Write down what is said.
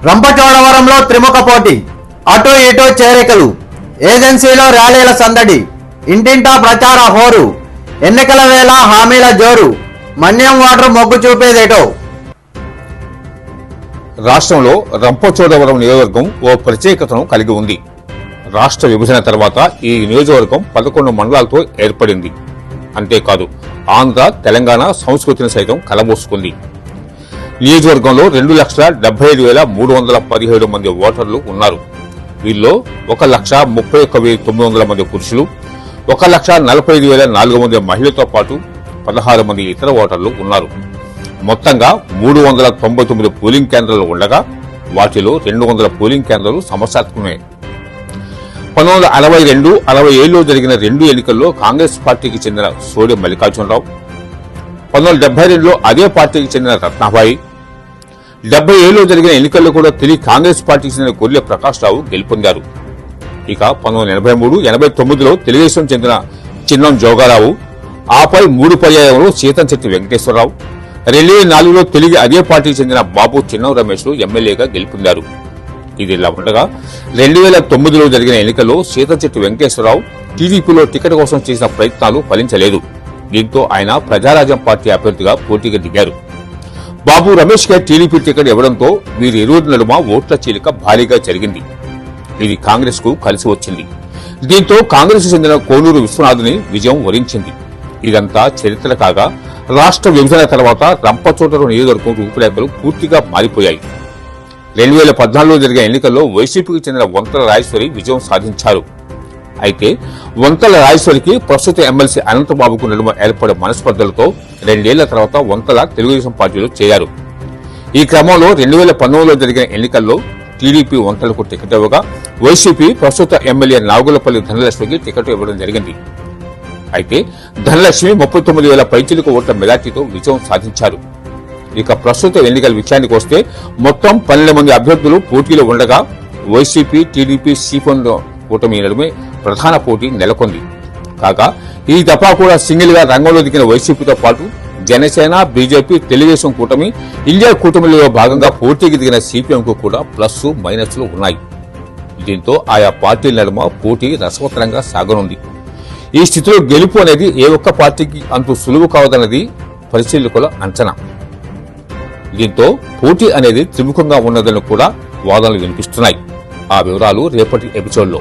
రంపచోడవరంలో త్రిముఖ పోటీ, అటు ఇటు చేరికలు, ఏజెన్సీలో ర్యాలీల సందడి, ఇంటింటా ప్రచార హోరు, ఎన్నికల వేళ హామీల జోరు, మన్యం వాటర్ మొగ్గు చూపేదేటో. రాష్ట్రంలో రంపచోడవరం నియోజకవర్గం ఓ ప్రత్యేకతను కలిగి ఉంది. రాష్ట్ర విభజన తర్వాత ఈ నియోజకవర్గం 11 మండలాలతో ఏర్పడింది. అంతేకాదు, ఆంధ్ర తెలంగాణ సంస్కృతిని సైతం కలబోసుకుంది. నియోజకవర్గంలో 2,75,317 మంది ఓటర్లు ఉన్నారు. వీరిలో 1,31,900 మంది పురుషులు, 1,45,400 మంది మహిళలతో పాటు 16 మంది ఇతర ఓటర్లు ఉన్నారు. మొత్తంగా 399 పోలింగ్ కేంద్రాలు ఉండగా వాటిలో 200 పోలింగ్ కేంద్రాలు సమస్యాత్మకమే. 1962-67లో జరిగిన 2 ఎన్నికల్లో కాంగ్రెస్ పార్టీకి చెందిన సోడి మల్లికార్జునరావు, 1972లో అదే పార్టీకి చెందిన రత్నాబాయి, 77లో జరిగిన ఎన్నికల్లో కూడా తిరిగి కాంగ్రెస్ పార్టీకి చెందిన గొర్రె ప్రకాష్ రావు గెలుపొందారు. ఇక 1983-89లో తెలుగుదేశం చెందిన చిన్నం జోగారావు, ఆపై 3 పర్యాయంలో సీతంశెట్టి వెంకటేశ్వరరావు, 2004లో తిరిగి అదే పార్టీకి చెందిన బాబు చిన్నం రమేష్ ఎమ్మెల్యేగా గెలుపొందారు. ఇది ఇలా ఉండగా 2009లో జరిగిన ఎన్నికల్లో సీతంశెట్టి వెంకటేశ్వరరావు టీడీపీలో టికెట్ కోసం చేసిన ప్రయత్నాలు ఫలించలేదు. దీంతో ఆయన ప్రజారాజ్యం పార్టీ అభ్యర్థిగా పోటీకి దిగారు. బాబు రమేష్ కే టీడీపీ టికెట్ ఇవ్వడంతో వీరి ఇరువురి నడుమ ఓట్ల చీలిక భారీగా జరిగింది. ఇది కాంగ్రెస్ కు కలిసి వచ్చింది. దీంతో కాంగ్రెస్ చెందిన కోనూరు విశ్వనాథ్ని విజయం వరించింది. ఇదంతా చరిత్ర కాగా రాష్ట్ర విభజన తర్వాత రంపచోడవరం నియోజకవర్గం రూపురేఖలు పూర్తిగా మారిపోయాయి. 2014లో జరిగిన ఎన్నికల్లో వైసీపీకి చెందిన వంతల రాజేశ్వరి విజయం సాధించారు. అయితే వంతల రాజేశ్వరికి ప్రస్తుత ఎమ్మెల్సీ అనంతబాబుకు నడుమ ఏర్పడే మనస్పర్ధలతో 2 ఏళ్ల తర్వాత వంతల తెలుగుదేశం పార్టీలో చేరారు. ఈ క్రమంలో 2019లో జరిగిన ఎన్నికల్లో టీడీపీ వంతలకు టికెట్ ఇవ్వగా వైసీపీ ప్రస్తుత ఎమ్మెల్యే నాగులపల్లి ధనలక్ష్మికి టికెట్ ఇవ్వడం జరిగింది. అయితే ధనలక్ష్మి 39,000 పైచిలుకు ఓట్ల మెజార్టీతో విజయం సాధించారు. ఇక ప్రస్తుత ఎన్నికల విషయానికి వస్తే మొత్తం 12 మంది అభ్యర్థులు పోటీలో ఉండగా వైసీపీ, టీడీపీ, సిపిఎం కూటమి నడుమే ప్రధాన పోటీ నెలకొంది. కాగా ఈ దఫా కూడా సింగిల్ గా రంగంలో దిగిన వైసీపీతో పాటు జనసేన, బీజేపీ, తెలుగుదేశం కూటమి, ఇండియా కూటమిలో భాగంగా పోటీకి దిగిన సిపిఎంకు కూడా ప్లస్ మైనస్లు ఉన్నాయి. దీంతో ఆయా పార్టీల నడుమ పోటీ రసవత్తరంగా సాగనుంది. ఈ స్థితిలో గెలుపు అనేది ఏ ఒక్క పార్టీకి అంతు సులువు కావదన్నది పరిశీలకుల అంచనా. దీంతో పోటీ అనేది త్రిముఖంగా ఉన్నదని కూడా వాదనలు వినిపిస్తున్నాయి. ఆ వివరాలు రేపటి ఎపిసోడ్లో.